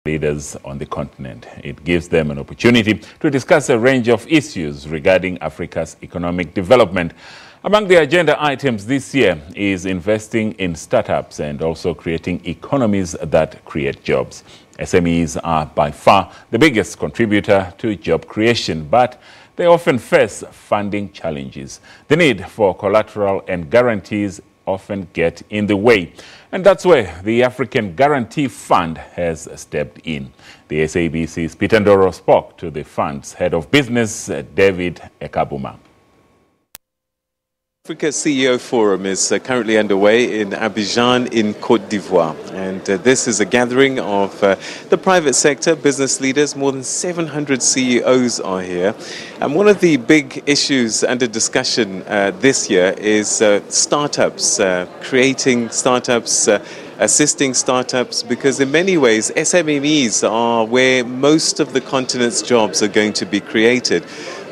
leaders on the continent. It gives them an opportunity to discuss a range of issues regarding Africa's economic development. Among the agenda items this year is investing in startups and also creating economies that create jobs. SMEs are by far the biggest contributor to job creation, but they often face funding challenges. The need for collateral and guarantees often get in the way. And that's where the African Guarantee Fund has stepped in. The SABC's Peter Ndoro spoke to the fund's head of business, David Ekabouma. Africa CEO Forum is currently underway in Abidjan in Côte d'Ivoire, and this is a gathering of the private sector, business leaders. More than 700 CEOs are here, and one of the big issues under discussion this year is startups, creating startups, assisting startups, because in many ways SMEs are where most of the continent's jobs are going to be created.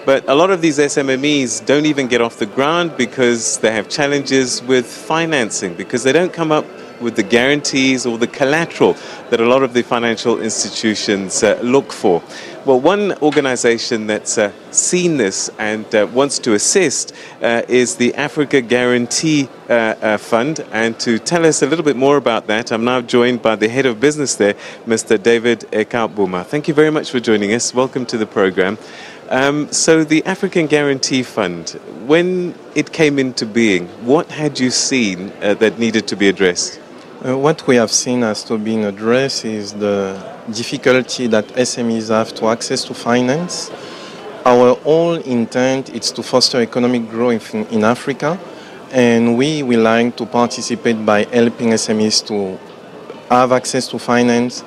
But a lot of these SMEs don't even get off the ground because they have challenges with financing, because they don't come up with the guarantees or the collateral that a lot of the financial institutions look for. Well, one organization that's seen this and wants to assist is the Africa Guarantee Fund. And to tell us a little bit more about that, I'm now joined by the head of business there, Mr. David Ekabouma. Thank you very much for joining us. Welcome to the program. So the African Guarantee Fund, when it came into being, what had you seen that needed to be addressed? What we have seen as to being addressed is the difficulty that SMEs have to access to finance. Our whole intent is to foster economic growth in Africa, and we would like to participate by helping SMEs to have access to finance,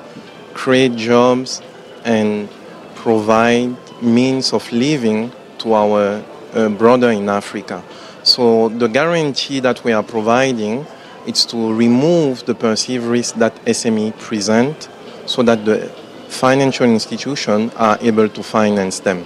create jobs, and provide means of living to our brother in Africa. So the guarantee that we are providing is to remove the perceived risk that SME present so that the financial institutions are able to finance them.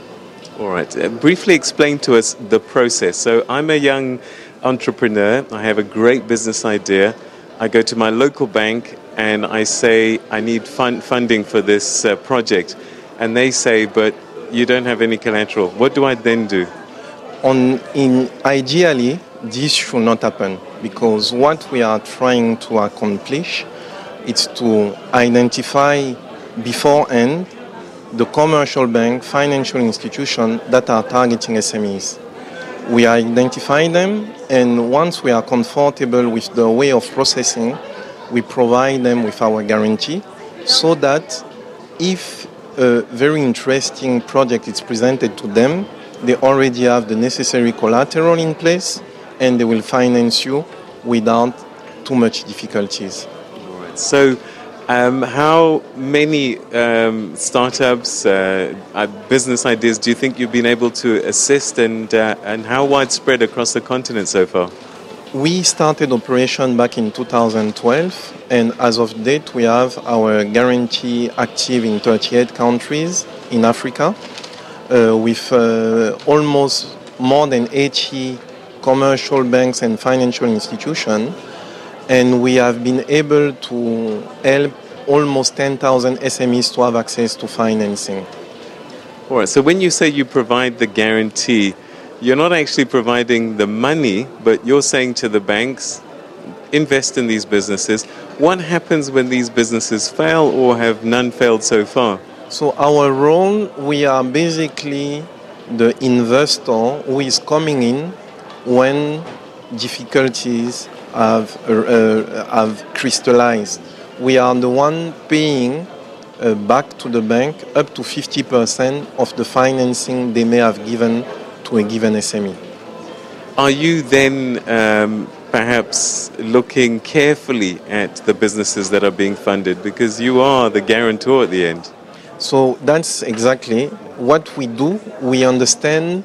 All right. Briefly explain to us the process. So I'm a young entrepreneur. I have a great business idea. I go to my local bank and I say, I need funding for this project. And they say, but you don't have any collateral. What do I then do? Ideally, this should not happen, because what we are trying to accomplish is to identify beforehand the commercial bank, financial institutions that are targeting SMEs. We identify them, and once we are comfortable with the way of processing, we provide them with our guarantee, so that if a very interesting project is presented to them, they already have the necessary collateral in place, and they will finance you without too much difficulties. All right. So how many startups, business ideas do you think you've been able to assist, and how widespread across the continent so far? We started operation back in 2012, and as of date we have our guarantee active in 38 countries in Africa, with almost more than 80 commercial banks and financial institutions, and we have been able to help almost 10,000 SMEs to have access to financing. All right, so when you say you provide the guarantee, you're not actually providing the money, but you're saying to the banks, invest in these businesses. What happens when these businesses fail, or have none failed so far? So our role, we are basically the investor who is coming in when difficulties have crystallized. We are the one paying back to the bank up to 50% of the financing they may have given to a given SME. Are you then perhaps looking carefully at the businesses that are being funded, because you are the guarantor at the end? So that's exactly what we do. We understand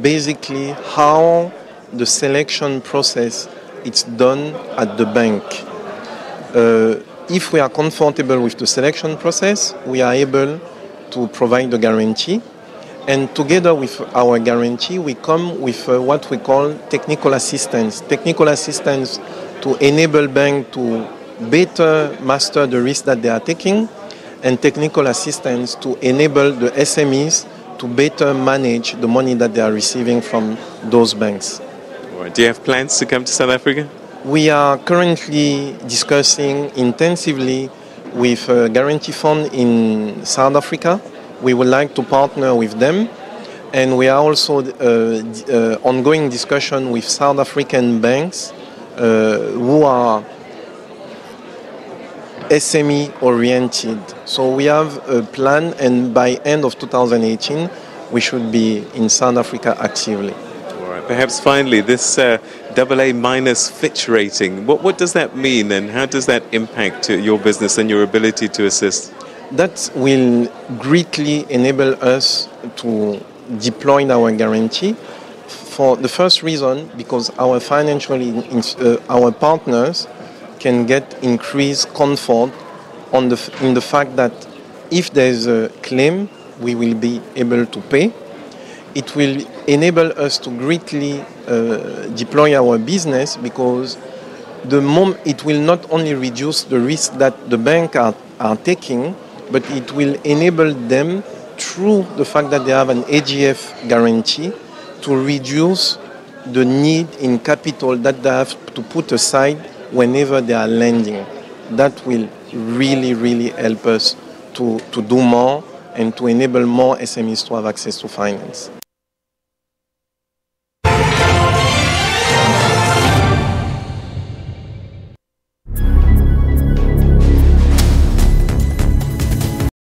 basically how the selection process is done at the bank. If we are comfortable with the selection process, we are able to provide the guarantee. And together with our guarantee, we come with what we call technical assistance. Technical assistance to enable banks to better master the risk that they are taking, and technical assistance to enable the SMEs to better manage the money that they are receiving from those banks. All right. Do you have plans to come to South Africa? We are currently discussing intensively with a guarantee fund in South Africa. We would like to partner with them. And we are also ongoing discussion with South African banks who are SME oriented. So we have a plan, and by end of 2018, we should be in South Africa actively. All right. Perhaps finally, this AA minus Fitch rating, what does that mean, and how does that impact your business and your ability to assist? That will greatly enable us to deploy our guarantee. For the first reason, because our our partners can get increased comfort in the fact that if there is a claim, we will be able to pay. It will enable us to greatly deploy our business, because it will not only reduce the risk that the bank are taking, but it will enable them, through the fact that they have an AGF guarantee, to reduce the need in capital that they have to put aside whenever they are lending. That will really, really help us to do more and to enable more SMEs to have access to finance.